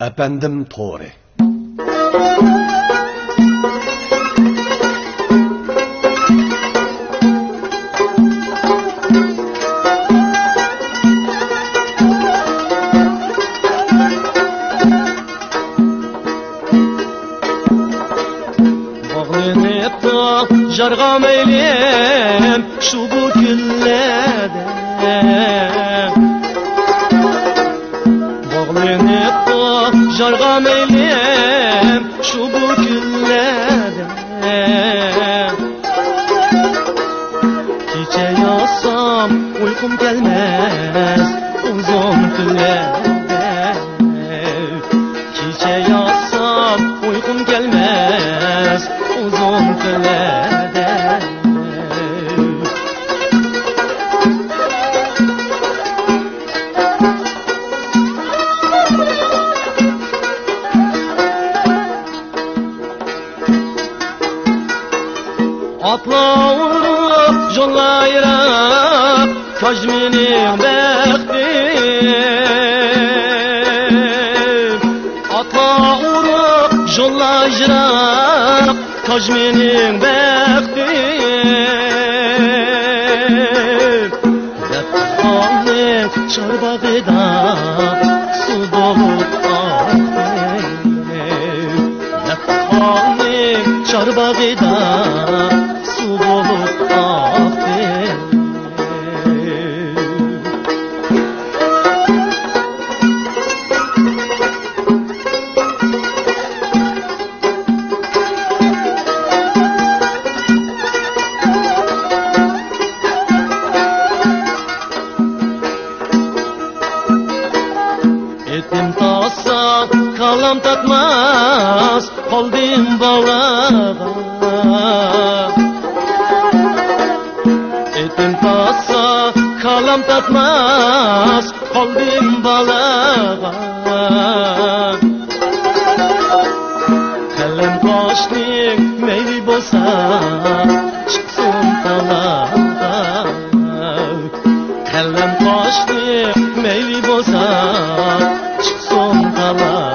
Efendim Tori. Bağlanıp jarga meylem şu bu günlerde, bağlanıp jarga meylem şu bu günlerde. Gece yatsam uykum gelmez uzun tünlerde. Gece yatsam uykum gelmez uzun tünlerde. Atla vurup yollayıram Kajminin bektim. Atla vurup yollayıram Kajminin bektim. Defkanın çarbağıda su dolup aktım. Defkanın çarbağıda su dolup aktım. Etim tasa kalam tatmaz kaldım bağlağa. Etim tasa kalam tatmaz kaldım bağlağa. Kalem kaşning meyli bolsa çıksın talağa. Kalem kaşning meyli bolsa çıksın talağa.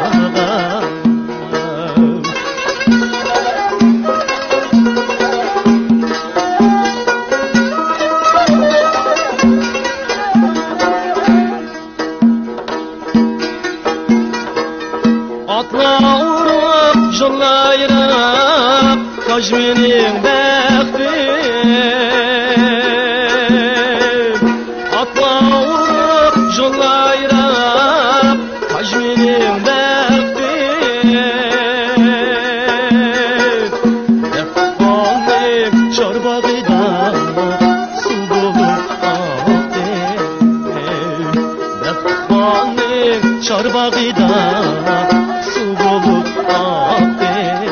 Atla vurup yollayıram Kajminin bektim. Atla vurup yollayıram Kajminin bektim. Defkanın çarbağıda su dolup aktım. Defkanın çarbağıda su dolup aktım,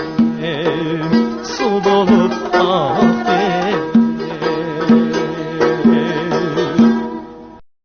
su dolup aktım.